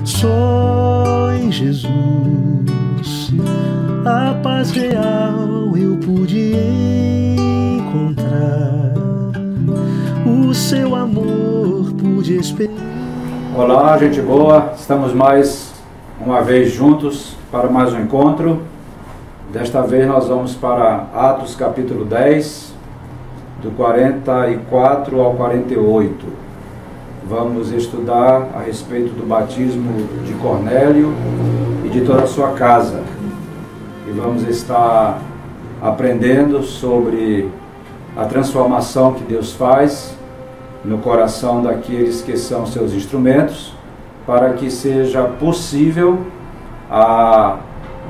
Só em Jesus a paz real eu pude encontrar, o seu amor pude esperar. Olá, gente boa, estamos mais uma vez juntos para mais um encontro. Desta vez nós vamos para Atos capítulo 10, do 44 ao 48. Vamos estudar a respeito do batismo de Cornélio e de toda a sua casa. E vamos estar aprendendo sobre a transformação que Deus faz no coração daqueles que são seus instrumentos, para que seja possível a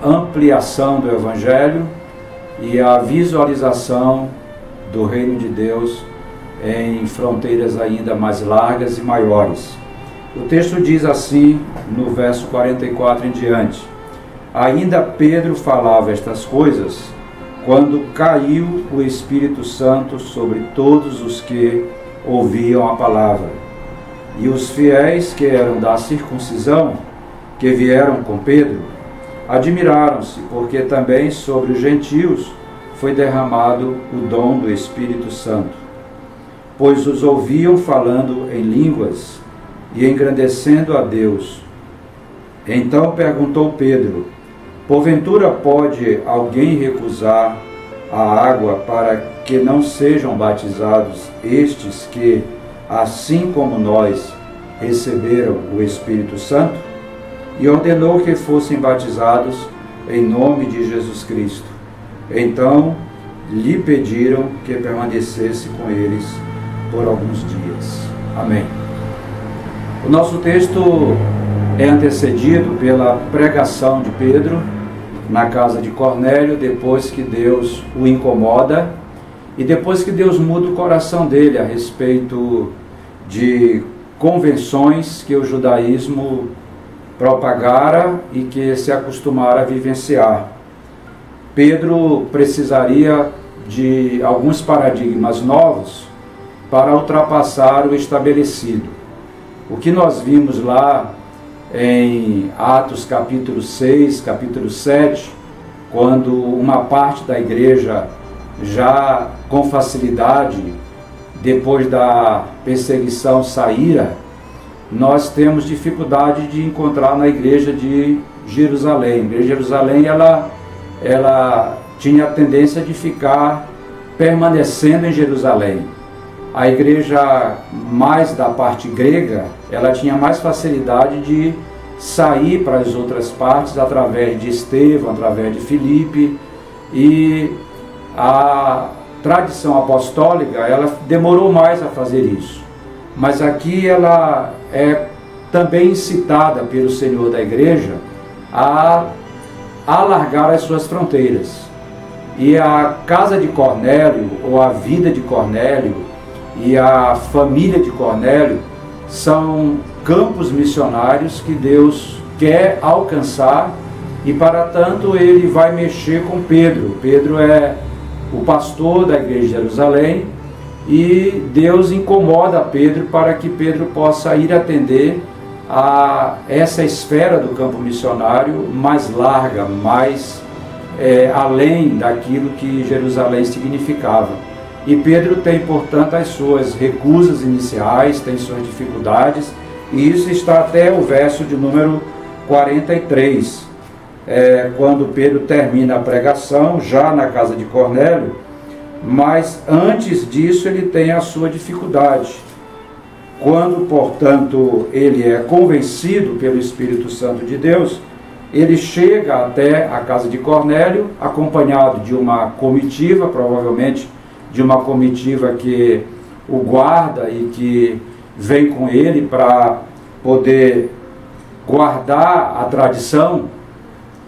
ampliação do Evangelho e a visualização do Reino de Deus em fronteiras ainda mais largas e maiores. O texto diz assim, no verso 44 em diante: ainda Pedro falava estas coisas, quando caiu o Espírito Santo sobre todos os que ouviam a palavra. E os fiéis que eram da circuncisão, que vieram com Pedro, admiraram-se, porque também sobre os gentios foi derramado o dom do Espírito Santo, pois os ouviam falando em línguas e engrandecendo a Deus. Então perguntou Pedro: porventura pode alguém recusar a água para que não sejam batizados estes que, assim como nós, receberam o Espírito Santo? E ordenou que fossem batizados em nome de Jesus Cristo. Então lhe pediram que permanecesse com eles por alguns dias. Amém. O nosso texto é antecedido pela pregação de Pedro na casa de Cornélio, depois que Deus o incomoda e depois que Deus muda o coração dele a respeito de convenções que o judaísmo propagara e que se acostumara a vivenciar. Pedro precisaria de alguns paradigmas novos para ultrapassar o estabelecido. O que nós vimos lá em Atos capítulo 6, capítulo 7, quando uma parte da igreja já com facilidade, depois da perseguição saíra, nós temos dificuldade de encontrar na igreja de Jerusalém. A igreja de Jerusalém, ela tinha a tendência de ficar permanecendo em Jerusalém. A igreja mais da parte grega, ela tinha mais facilidade de sair para as outras partes através de Estevão, através de Filipe, e a tradição apostólica, ela demorou mais a fazer isso. Mas aqui ela é também incitada pelo Senhor da igreja a alargar as suas fronteiras. E a casa de Cornélio, ou a vida de Cornélio, e a família de Cornélio são campos missionários que Deus quer alcançar, e para tanto ele vai mexer com Pedro. Pedro é o pastor da igreja de Jerusalém e Deus incomoda Pedro para que Pedro possa ir atender a essa esfera do campo missionário mais larga, mais além daquilo que Jerusalém significava. E Pedro tem, portanto, as suas recusas iniciais, tem suas dificuldades, e isso está até o verso de número 43, quando Pedro termina a pregação, já na casa de Cornélio, mas antes disso ele tem a sua dificuldade. Quando, portanto, ele é convencido pelo Espírito Santo de Deus, ele chega até a casa de Cornélio, acompanhado de uma comitiva, provavelmente de uma comitiva que o guarda e que vem com ele para poder guardar a tradição.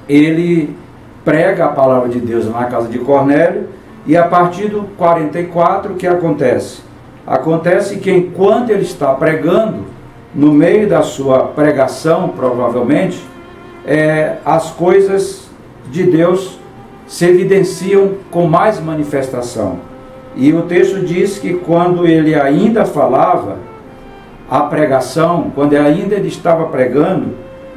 Ele prega a palavra de Deus na casa de Cornélio, e a partir do 44, o que acontece? Acontece que enquanto ele está pregando, no meio da sua pregação, provavelmente, as coisas de Deus se evidenciam com mais manifestação. E o texto diz que quando ele ainda falava a pregação, quando ainda ele estava pregando,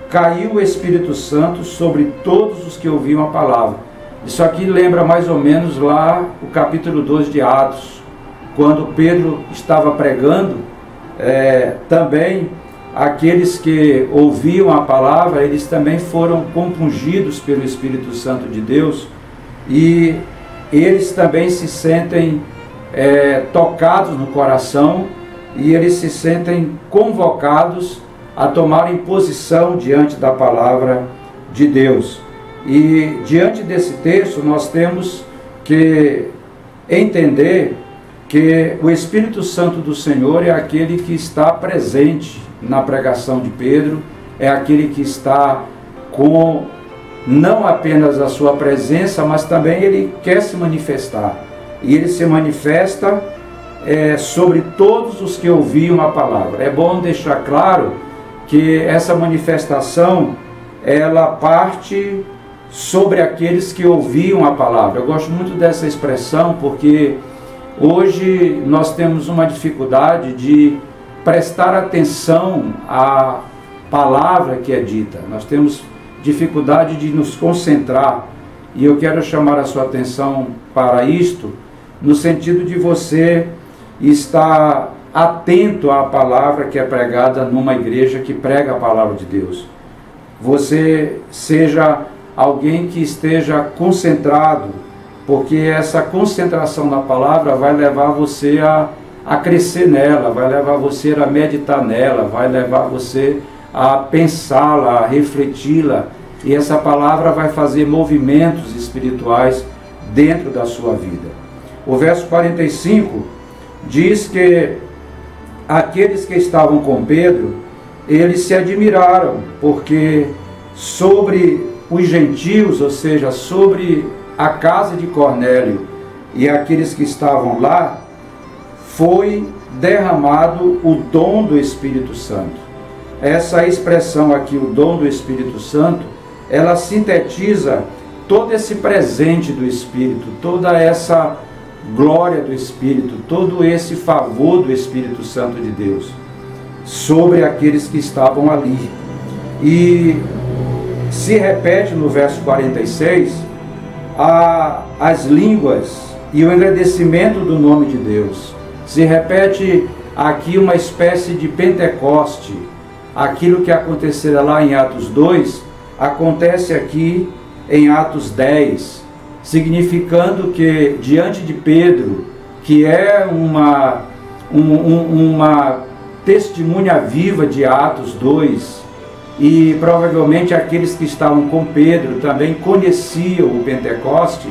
caiu o Espírito Santo sobre todos os que ouviam a palavra. Isso aqui lembra mais ou menos lá o capítulo 2 de Atos, quando Pedro estava pregando, também aqueles que ouviam a palavra, eles também foram compungidos pelo Espírito Santo de Deus, e eles também se sentem tocados no coração, e eles se sentem convocados a tomarem posição diante da palavra de Deus. E diante desse texto nós temos que entender que o Espírito Santo do Senhor é aquele que está presente na pregação de Pedro, é aquele que está com não apenas a sua presença, mas também ele quer se manifestar. E ele se manifesta sobre todos os que ouviam a palavra. É bom deixar claro que essa manifestação, ela parte sobre aqueles que ouviam a palavra. Eu gosto muito dessa expressão porque hoje nós temos uma dificuldade de prestar atenção à palavra que é dita. Nós temos dificuldade de nos concentrar. E eu quero chamar a sua atenção para isto, no sentido de você estar atento à palavra que é pregada numa igreja que prega a palavra de Deus. Você seja alguém que esteja concentrado, porque essa concentração na palavra vai levar você a crescer nela, vai levar você a meditar nela, vai levar você a pensá-la, a refleti-la, e essa palavra vai fazer movimentos espirituais dentro da sua vida. O verso 45 diz que aqueles que estavam com Pedro, eles se admiraram, porque sobre os gentios, ou seja, sobre a casa de Cornélio e aqueles que estavam lá, foi derramado o dom do Espírito Santo. Essa expressão aqui, o dom do Espírito Santo, ela sintetiza todo esse presente do Espírito, toda essa glória do Espírito, todo esse favor do Espírito Santo de Deus sobre aqueles que estavam ali. E se repete no verso 46 as línguas e o engrandecimento do nome de Deus. Se repete aqui uma espécie de Pentecoste. Aquilo que acontecerá lá em Atos 2, acontece aqui em Atos 10, significando que diante de Pedro, que é uma testemunha viva de Atos 2, e provavelmente aqueles que estavam com Pedro também conheciam o Pentecoste,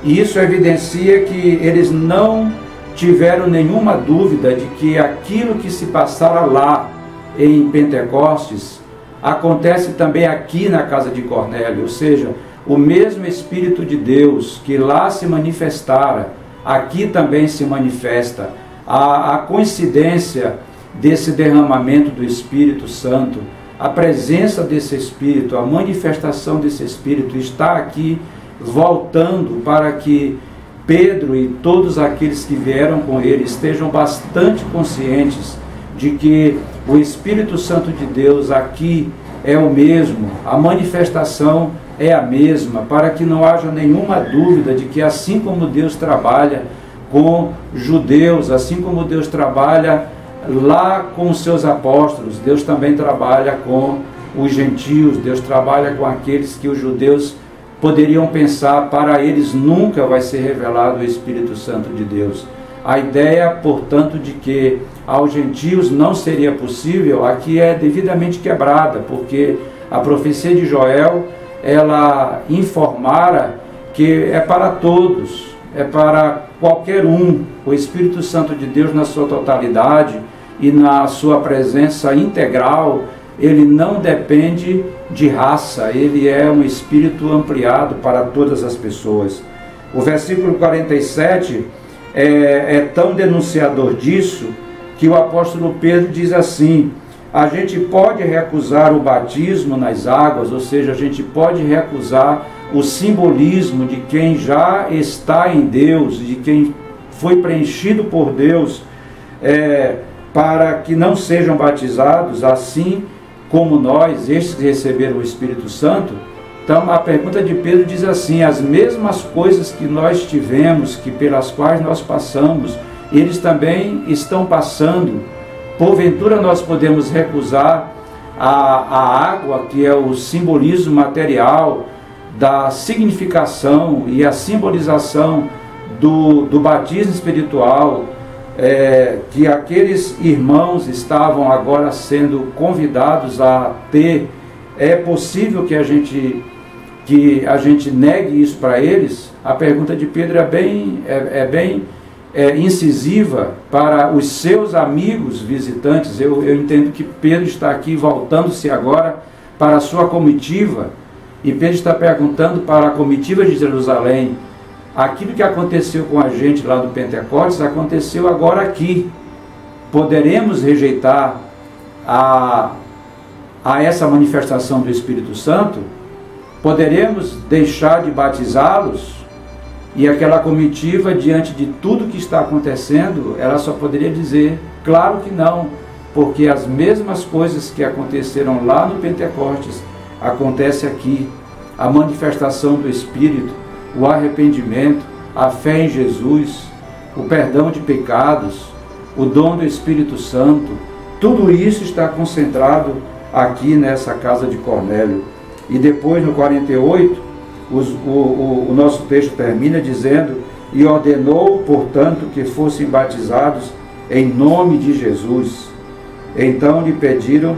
e isso evidencia que eles não tiveram nenhuma dúvida de que aquilo que se passara lá em Pentecostes acontece também aqui na casa de Cornélio, ou seja, o mesmo Espírito de Deus que lá se manifestara, aqui também se manifesta. A coincidência desse derramamento do Espírito Santo, a presença desse Espírito, a manifestação desse Espírito está aqui voltando para que Pedro e todos aqueles que vieram com ele estejam bastante conscientes de que o Espírito Santo de Deus aqui é o mesmo, a manifestação é a mesma, para que não haja nenhuma dúvida de que assim como Deus trabalha com judeus, assim como Deus trabalha lá com os seus apóstolos, Deus também trabalha com os gentios, Deus trabalha com aqueles que os judeus poderiam pensar, para eles nunca vai ser revelado o Espírito Santo de Deus. A ideia, portanto, de que aos gentios não seria possível, aqui é devidamente quebrada, porque a profecia de Joel, ela informara que é para todos, é para qualquer um. O Espírito Santo de Deus na sua totalidade e na sua presença integral, ele não depende de raça, ele é um Espírito ampliado para todas as pessoas. O versículo 47 é tão denunciador disso, que o apóstolo Pedro diz assim: a gente pode recusar o batismo nas águas, ou seja, a gente pode recusar o simbolismo de quem já está em Deus, de quem foi preenchido por Deus, para que não sejam batizados, assim como nós, estes que receberam o Espírito Santo. Então a pergunta de Pedro diz assim: as mesmas coisas que nós tivemos, que pelas quais nós passamos, eles também estão passando. Porventura nós podemos recusar a água, que é o simbolismo material da significação e a simbolização do batismo espiritual, que aqueles irmãos estavam agora sendo convidados a ter. É possível que a gente negue isso para eles? A pergunta de Pedro é bem incisiva para os seus amigos visitantes. Eu entendo que Pedro está aqui voltando-se agora para a sua comitiva, e Pedro está perguntando para a comitiva de Jerusalém: aquilo que aconteceu com a gente lá do Pentecostes aconteceu agora aqui. Poderemos rejeitar a essa manifestação do Espírito Santo? Poderemos deixar de batizá-los? E aquela comitiva, diante de tudo que está acontecendo, ela só poderia dizer: claro que não, porque as mesmas coisas que aconteceram lá no Pentecostes acontece aqui. A manifestação do Espírito, o arrependimento, a fé em Jesus, o perdão de pecados, o dom do Espírito Santo, tudo isso está concentrado aqui nessa casa de Cornélio. E depois, no 48, o nosso texto termina dizendo: e ordenou, portanto, que fossem batizados em nome de Jesus. Então lhe pediram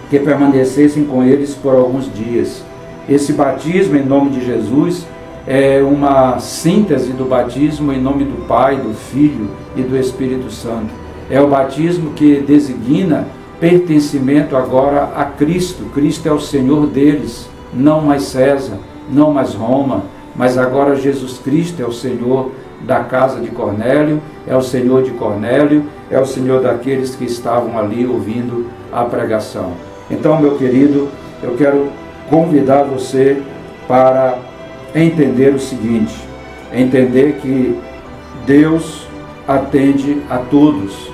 que permanecessem com eles por alguns dias. Esse batismo em nome de Jesus é uma síntese do batismo em nome do Pai, do Filho e do Espírito Santo. É o batismo que designa pertencimento agora a Cristo. Cristo é o Senhor deles, não mais César, não mais Roma, mas agora Jesus Cristo é o Senhor da casa de Cornélio, é o Senhor de Cornélio, é o Senhor daqueles que estavam ali ouvindo a pregação. Então, meu querido, eu quero convidar você para entender o seguinte: entender que Deus atende a todos,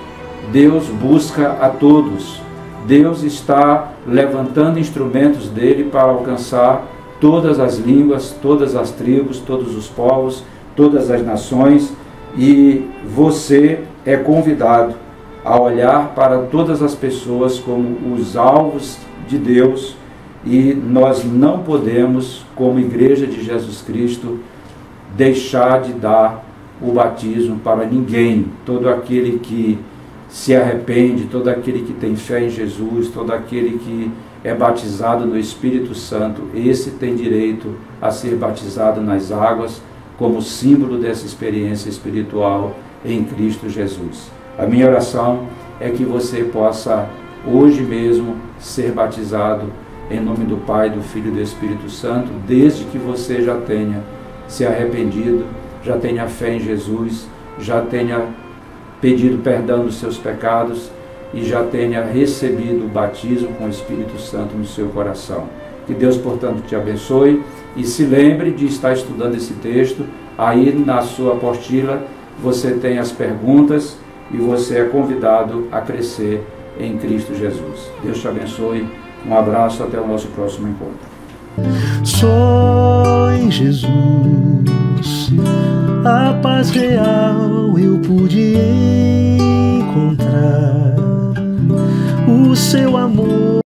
Deus busca a todos, Deus está levantando instrumentos dele para alcançar todas as línguas, todas as tribos, todos os povos, todas as nações, e você é convidado a olhar para todas as pessoas como os alvos de Deus. E nós não podemos, como Igreja de Jesus Cristo, deixar de dar o batismo para ninguém. Todo aquele que se arrepende, todo aquele que tem fé em Jesus, todo aquele que é batizado no Espírito Santo, esse tem direito a ser batizado nas águas como símbolo dessa experiência espiritual em Cristo Jesus. A minha oração é que você possa hoje mesmo ser batizado em nome do Pai, do Filho e do Espírito Santo, desde que você já tenha se arrependido, já tenha fé em Jesus, já tenha pedido perdão dos seus pecados e já tenha recebido o batismo com o Espírito Santo no seu coração. Que Deus, portanto, te abençoe, e se lembre de estar estudando esse texto. Aí na sua apostila você tem as perguntas e você é convidado a crescer em Cristo Jesus. Deus te abençoe. Um abraço, até o nosso próximo encontro. Só em Jesus a paz real eu pude encontrar, o seu amor.